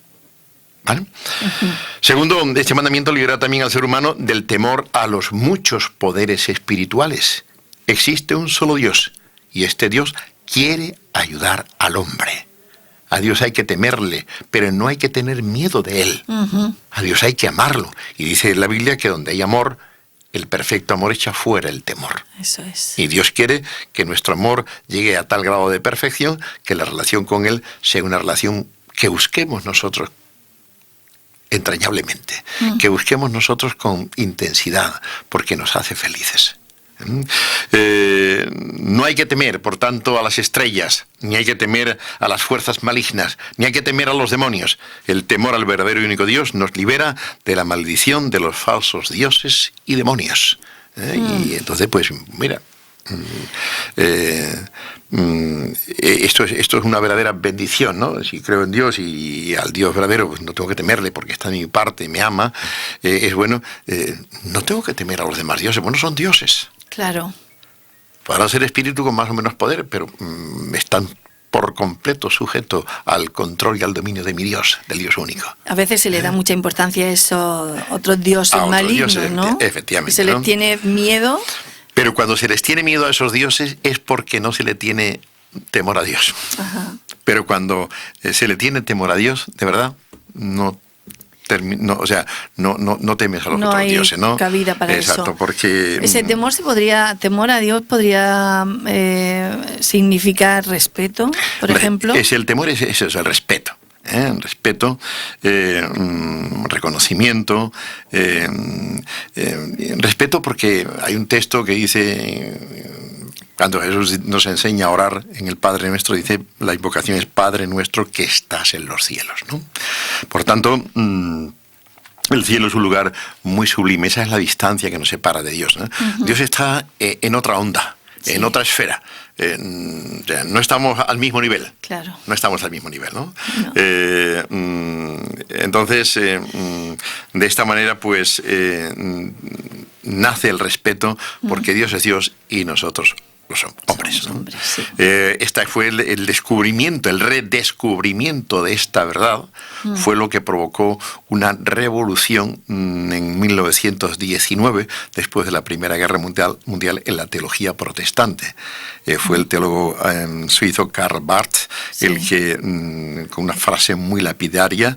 ¿Vale? Segundo, este mandamiento libera también al ser humano del temor a los muchos poderes espirituales. Existe un solo Dios y este Dios quiere ayudar al hombre. A Dios hay que temerle, pero no hay que tener miedo de Él. A Dios hay que amarlo. Y dice la Biblia que donde hay amor, el perfecto amor echa fuera el temor. Eso es. Y Dios quiere que nuestro amor llegue a tal grado de perfección que la relación con Él sea una relación que busquemos nosotros entrañablemente, que busquemos nosotros con intensidad, porque nos hace felices. No hay que temer, por tanto, a las estrellas, ni hay que temer a las fuerzas malignas, ni hay que temer a los demonios. El temor al verdadero y único Dios nos libera de la maldición de los falsos dioses y demonios. Y entonces, pues, mira, esto es una verdadera bendición, ¿no? Si creo en Dios y al Dios verdadero, pues no tengo que temerle porque está de mi parte, me ama, es bueno. No tengo que temer a los demás dioses, bueno, son dioses. Claro. Podrán ser espíritus con más o menos poder, pero están por completo sujetos al control y al dominio de mi Dios, del Dios único. A veces se le da mucha importancia a esos otros dioses malignos, ¿no? Efectivamente. Se les tiene miedo. Pero cuando se les tiene miedo a esos dioses es porque no se le tiene temor a Dios. Ajá. Pero cuando se le tiene temor a Dios, de verdad, no temes a los otros dioses, ¿no? No hay cabida para eso. Exacto, porque... Ese temor temor a Dios podría significar respeto, por ejemplo. El temor es eso, es el respeto. Respeto, reconocimiento, respeto, porque hay un texto que dice, cuando Jesús nos enseña a orar en el Padre Nuestro, dice, la invocación es Padre Nuestro que estás en los cielos, ¿no? Por tanto, el cielo es un lugar muy sublime, esa es la distancia que nos separa de Dios, ¿no? Dios está en otra onda. Sí. En otra esfera. No estamos al mismo nivel. Claro. No estamos al mismo nivel, ¿no? No. Entonces, de esta manera, pues, nace el respeto, porque Dios es Dios y nosotros los hombres, ¿no? Hombres, sí. Este fue el descubrimiento, el redescubrimiento de esta verdad, fue lo que provocó una revolución en 1919, después de la Primera Guerra Mundial en la teología protestante. Fue el teólogo suizo Karl Barth, sí, el que, con una frase muy lapidaria,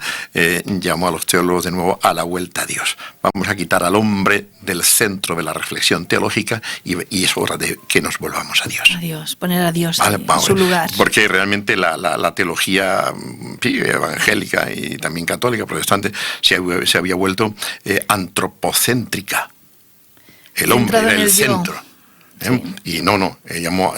llamó a los teólogos de nuevo a la vuelta a Dios. Vamos a quitar al hombre del centro de la reflexión teológica y es hora de que nos volvamos a Dios. A Dios, poner a Dios en su lugar. Porque realmente la teología evangélica y también católica, protestante, se había vuelto antropocéntrica. El hombre era el centro. Sí. Y llamó,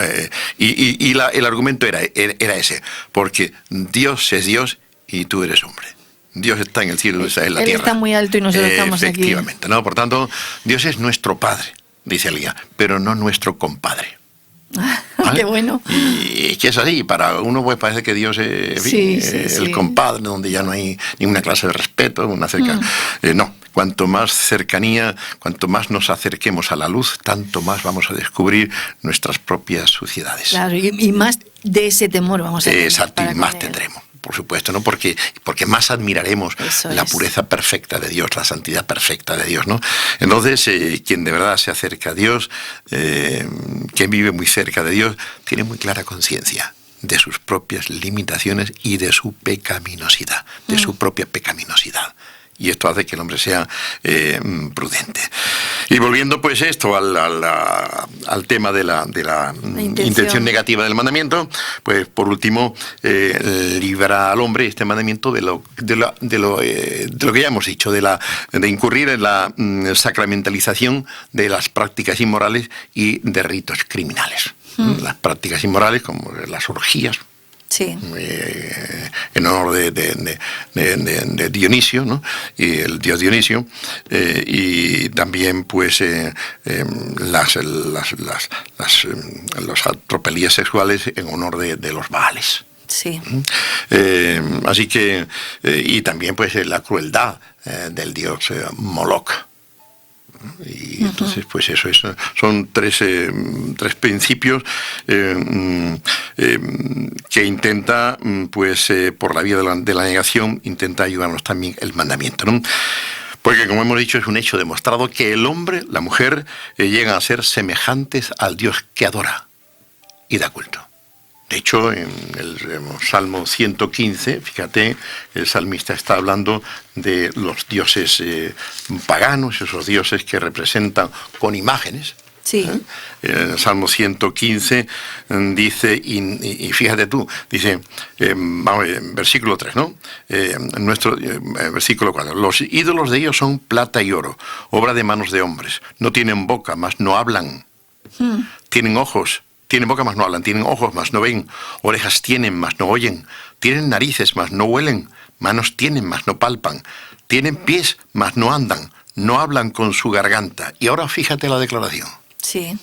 el argumento era ese, porque Dios es Dios y tú eres hombre. Dios está en el cielo y está en la tierra. Él está muy alto y nosotros estamos aquí. Efectivamente, ¿no? Por tanto, Dios es nuestro Padre, dice Elías, pero no nuestro compadre. ¿Vale? Qué bueno. Y que es así, para uno pues parece que Dios es el compadre, donde ya no hay ninguna clase de respeto, no, cuanto más cercanía, cuanto más nos acerquemos a la luz, tanto más vamos a descubrir nuestras propias suciedades. Claro, y más de ese temor vamos a tener. Exacto, y más tendremos. Por supuesto, ¿no? Porque más admiraremos la pureza perfecta de Dios, la santidad perfecta de Dios, ¿no? Entonces, quien de verdad se acerca a Dios, quien vive muy cerca de Dios, tiene muy clara conciencia de sus propias limitaciones y de su pecaminosidad, de su propia pecaminosidad. Y esto hace que el hombre sea prudente. Y volviendo pues esto al tema de la intención negativa del mandamiento, pues por último libra al hombre este mandamiento de lo que ya hemos dicho, de incurrir en la sacramentalización de las prácticas inmorales y de ritos criminales. Las prácticas inmorales como las orgías. Sí. En honor de Dionisio, ¿no? Y el dios Dionisio, y también pues las tropelías sexuales en honor de los Baales. Sí. Así que y también pues la crueldad del dios Moloch. Y entonces pues eso son tres principios que intenta pues por la vía de la negación intenta ayudarnos también el mandamiento, ¿no? Porque como hemos dicho es un hecho demostrado que el hombre, la mujer llegan a ser semejantes al Dios que adora y da culto. De hecho, en el Salmo 115, fíjate, el salmista está hablando de los dioses paganos, esos dioses que representan con imágenes, Sí. El Salmo 115 dice, y fíjate tú, dice, vamos, versículo 3, ¿no? Versículo 4, los ídolos de ellos son plata y oro, obra de manos de hombres. No tienen boca, mas no hablan. Tienen ojos, tienen boca, mas no hablan. Tienen ojos, mas no ven. Orejas tienen, mas no oyen. Tienen narices, mas no huelen. Manos tienen, mas no palpan. Tienen pies, mas no andan. No hablan con su garganta. Y ahora fíjate la declaración. Sí.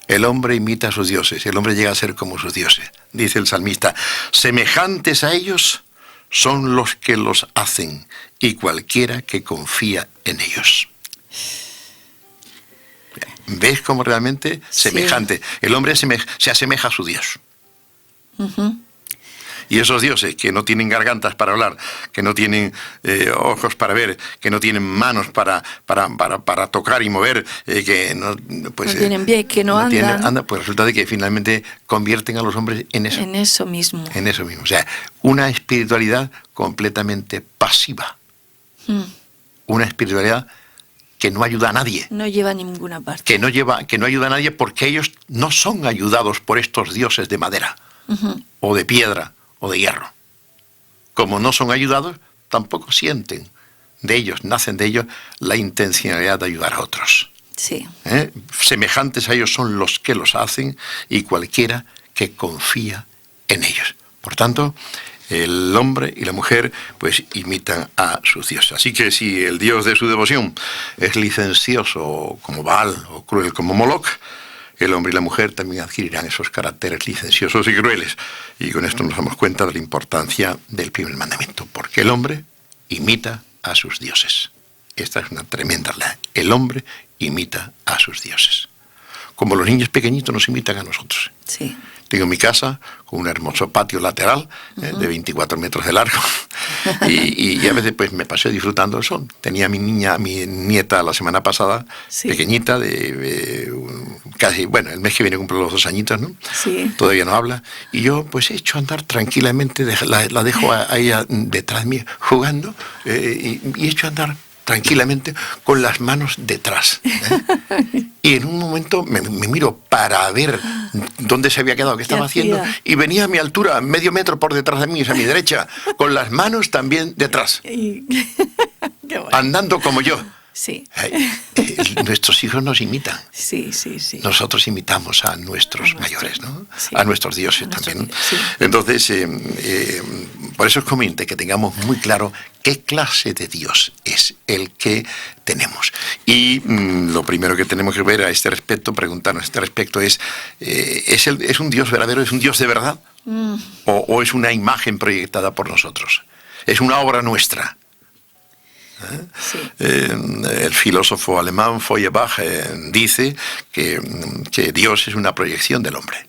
El hombre imita a sus dioses, el hombre llega a ser como sus dioses. Dice el salmista, semejantes a ellos son los que los hacen, y cualquiera que confía en ellos. ¿Ves cómo realmente semejante? Sí. El hombre se asemeja a su Dios. Y esos dioses que no tienen gargantas para hablar, que no tienen ojos para ver, que no tienen manos para tocar y mover, que no, pues, no tienen pies, que no andan. Pues resulta de que finalmente convierten a los hombres en eso. En eso mismo. En eso mismo. O sea, una espiritualidad completamente pasiva. Una espiritualidad que no ayuda a nadie. No lleva a ninguna parte. Que no ayuda a nadie porque ellos no son ayudados por estos dioses de madera o de piedra o de hierro. Como no son ayudados, tampoco sienten de ellos, nacen de ellos la intencionalidad de ayudar a otros. Sí. Semejantes a ellos son los que los hacen y cualquiera que confía en ellos. Por tanto, el hombre y la mujer pues imitan a sus dioses. Así que si el dios de su devoción es licencioso como Baal o cruel como Moloch, el hombre y la mujer también adquirirán esos caracteres licenciosos y crueles. Y con esto nos damos cuenta de la importancia del primer mandamiento, porque el hombre imita a sus dioses. Esta es una tremenda ley. El hombre imita a sus dioses. Como los niños pequeñitos nos imitan a nosotros. Sí. Tengo mi casa con un hermoso patio lateral de 24 metros de largo y a veces pues me paseo disfrutando del sol. Tenía mi nieta la semana pasada, pequeñita, casi, bueno, el mes que viene cumple los 2 añitos, ¿no? Sí. Todavía no habla. Y yo pues he hecho andar tranquilamente, la dejo a ella detrás de mí jugando y he hecho andar tranquilamente con las manos detrás. Y en un momento me miro para ver dónde se había quedado, qué estaba haciendo, y venía a mi altura, medio metro por detrás de mí, a mi derecha, con las manos también detrás, andando como yo. Sí. Nuestros hijos nos imitan. Sí, sí, sí. Nosotros imitamos a nuestros mayores, ¿no? Sí. A nuestros dioses también. Sí. Entonces, por eso es conveniente que tengamos muy claro qué clase de Dios es el que tenemos. Y lo primero que tenemos que ver a este respecto, preguntarnos a este respecto es un Dios verdadero, es un Dios de verdad? ¿O es una imagen proyectada por nosotros? ¿Es una obra nuestra? Sí. El filósofo alemán Feuerbach dice que Dios es una proyección del hombre.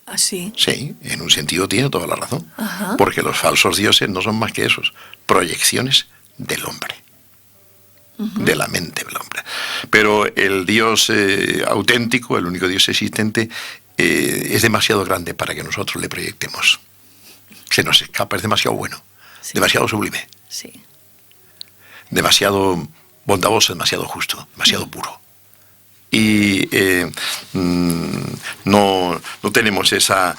¿Ah, sí? Sí, en un sentido tiene toda la razón. Ajá. Porque los falsos dioses no son más que esos, proyecciones del hombre, de la mente del hombre. Pero el Dios auténtico, el único Dios existente, es demasiado grande para que nosotros le proyectemos. Se nos escapa, es demasiado bueno, demasiado sublime. Sí. Demasiado bondadoso, demasiado justo, demasiado puro. Y no tenemos esa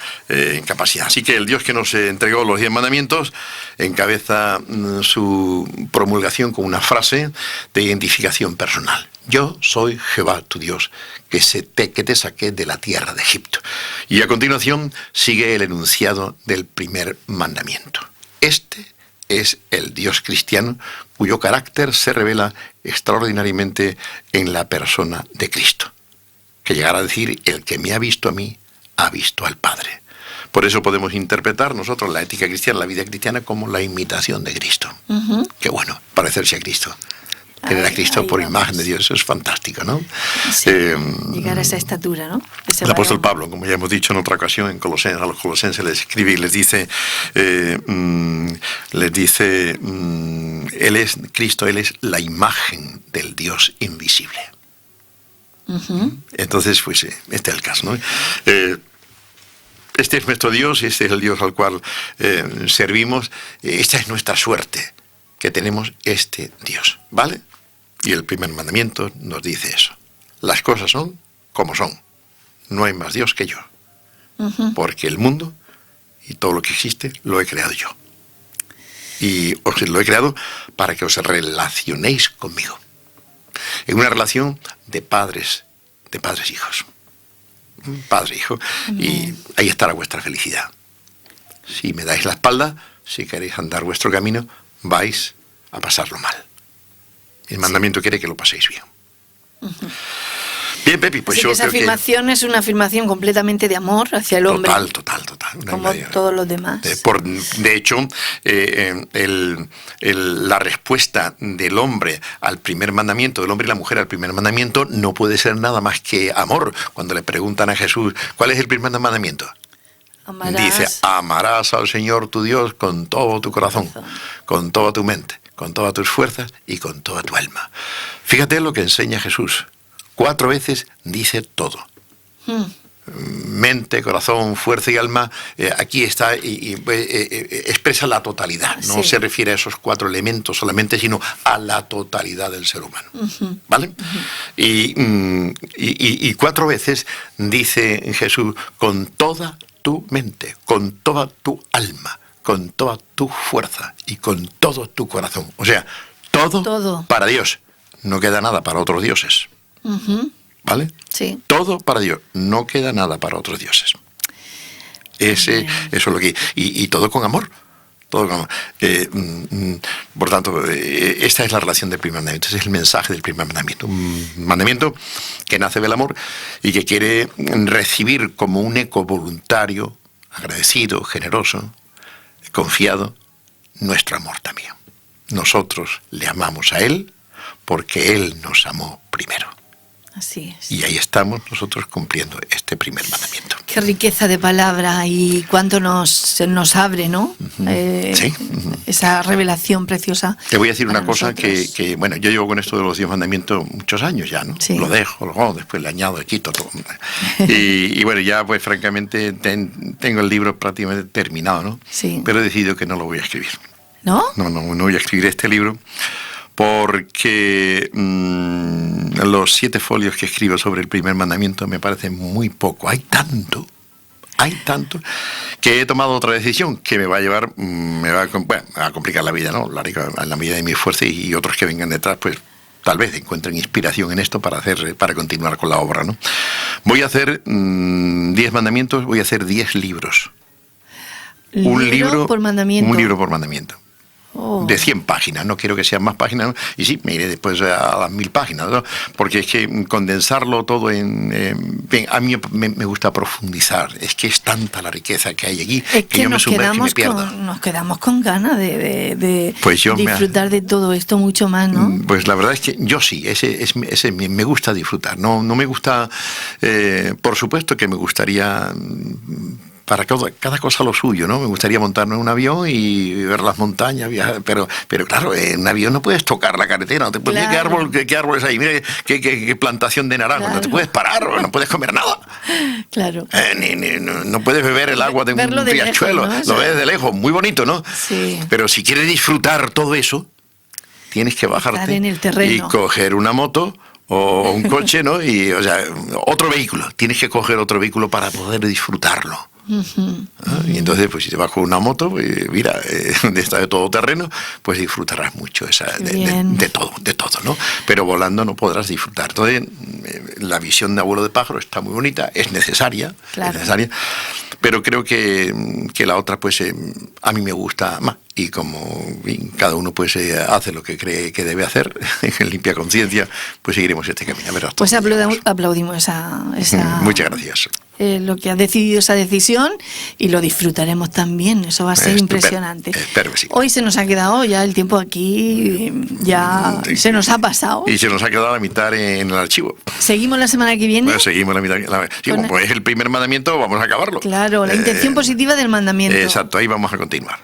capacidad. Así que el Dios que nos entregó los 10 mandamientos encabeza su promulgación con una frase de identificación personal. Yo soy Jehová tu Dios, que te saqué de la tierra de Egipto. Y a continuación sigue el enunciado del primer mandamiento. Este es el Dios cristiano cuyo carácter se revela extraordinariamente en la persona de Cristo, que llegará a decir, el que me ha visto a mí, ha visto al Padre. Por eso podemos interpretar nosotros la ética cristiana, la vida cristiana, como la imitación de Cristo. Qué bueno, parecerse a Cristo. Tener a Cristo por imagen de Dios, eso es fantástico, ¿no? Sí, llegar a esa estatura, ¿no? El apóstol Pablo, como ya hemos dicho en otra ocasión, a los colosenses les escribe y les dice, Cristo, Él es la imagen del Dios invisible. Entonces, pues, este es el caso, ¿no? Este es nuestro Dios, este es el Dios al cual servimos, esta es nuestra suerte, que tenemos este Dios, ¿vale? Y el primer mandamiento nos dice eso. Las cosas son como son. No hay más Dios que yo. Porque el mundo y todo lo que existe lo he creado yo. Y os lo he creado para que os relacionéis conmigo. En una relación de padres hijos. Padre, hijo. Y ahí estará vuestra felicidad. Si me dais la espalda, si queréis andar vuestro camino, vais a pasarlo mal. El mandamiento quiere que lo paséis bien. Bien, Pepi, pues así yo que esa afirmación es una afirmación completamente de amor hacia el hombre. Total. Como todos los demás. De hecho, la respuesta del hombre al primer mandamiento, del hombre y la mujer al primer mandamiento, no puede ser nada más que amor. Cuando le preguntan a Jesús, ¿cuál es el primer mandamiento? Dice, amarás al Señor tu Dios con todo tu corazón, con toda tu mente, con todas tus fuerzas y con toda tu alma. Fíjate lo que enseña Jesús. 4 veces dice todo. Mente, corazón, fuerza y alma, aquí está y expresa la totalidad. No se refiere a esos 4 elementos solamente, sino a la totalidad del ser humano. ¿Vale? Y 4 veces dice Jesús, con toda tu mente, con toda tu alma, con toda tu fuerza y con todo tu corazón. O sea, todo para Dios. No queda nada para otros dioses. ¿Vale? Sí. Todo para Dios. No queda nada para otros dioses. Eso es lo que... Y todo con amor. Todo con amor. Por tanto, esta es la relación del primer mandamiento. Ese es el mensaje del primer mandamiento. Un mandamiento que nace del amor y que quiere recibir como un eco voluntario, agradecido, generoso, confiado, nuestro amor también. Nosotros le amamos a Él porque Él nos amó primero. Así es. Y ahí estamos nosotros cumpliendo este primer mandamiento. Qué riqueza de palabra y cuánto nos abre, ¿no? Sí. Esa revelación preciosa. Te voy a decir una cosa que, bueno, yo llevo con esto de los 10 mandamientos muchos años ya, ¿no? Sí. Lo dejo, después le añado, le quito todo. Y bueno, ya pues francamente tengo el libro prácticamente terminado, ¿no? Sí. Pero he decidido que no lo voy a escribir. ¿No? No voy a escribir este libro. Porque los 7 folios que escribo sobre el primer mandamiento me parecen muy poco. Hay tanto que he tomado otra decisión que me va a llevar, me va a complicar la vida, ¿no? A la medida de mi esfuerzo y otros que vengan detrás, pues tal vez encuentren inspiración en esto para continuar con la obra, ¿no? Voy a hacer 10 mandamientos, voy a hacer 10 libros. Un libro por mandamiento. De 100 páginas, no quiero que sean más páginas, y sí, me iré después a las 1000 páginas, ¿no? Porque es que condensarlo todo bien, a mí me gusta profundizar, es que es tanta la riqueza que hay allí, que yo me sumerjo y me pierdo. Nos quedamos con ganas de pues disfrutar de todo esto mucho más, ¿no? Pues la verdad es que yo sí, me gusta disfrutar, no me gusta, por supuesto que me gustaría... Para cada cosa lo suyo, ¿no? Me gustaría montarme en un avión y ver las montañas, viajar, pero claro, en un avión no puedes tocar la carretera, no te puedes, claro. ¿Qué árboles hay? Mira qué plantación de naranjos, claro. No te puedes parar, no puedes comer nada. Claro. No puedes beber el agua de un riachuelo, ¿no? Lo ves de lejos, muy bonito, ¿no? Sí. Pero si quieres disfrutar todo eso, tienes que bajarte en el terreno. Y coger una moto o un coche, ¿no? Y, o sea, otro vehículo. Tienes que coger otro vehículo para poder disfrutarlo. Y entonces, pues si te vas con una moto, mira, está de todo terreno, pues disfrutarás mucho de todo, ¿no? Pero volando no podrás disfrutar. Entonces, la visión de abuelo de pájaro está muy bonita, es necesaria, pero creo que la otra, pues a mí me gusta más. Y como cada uno pues hace lo que cree que debe hacer, en limpia conciencia, pues seguiremos este camino. Pues aplaudimos esa muchas gracias. Lo que ha decidido esa decisión y lo disfrutaremos también, eso va a ser impresionante. Espero que sí. Hoy se nos ha quedado ya el tiempo aquí, ya se nos ha pasado. Y se nos ha quedado la mitad en el archivo. ¿Seguimos la semana que viene? Bueno, seguimos la mitad. Sí, como es el primer mandamiento, vamos a acabarlo. Claro, la intención positiva del mandamiento. Exacto, ahí vamos a continuar.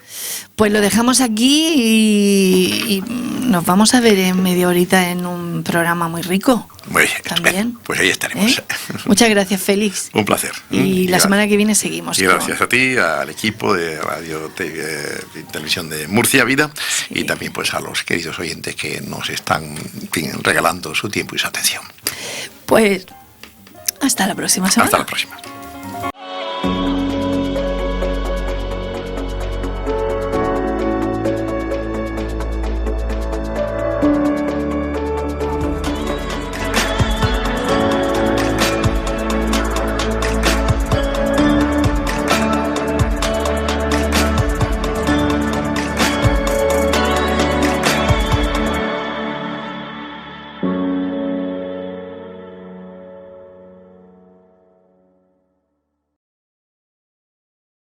Pues lo dejamos aquí y nos vamos a ver en media horita en un programa muy rico. Muy bien. También. Pues ahí estaremos. Muchas gracias, Félix. Un placer. Y la semana que viene seguimos. Y gracias a ti, al equipo de Radio Televisión de Murcia Vida, y también pues a los queridos oyentes que nos están regalando su tiempo y su atención. Pues Hasta la próxima semana. Hasta la próxima.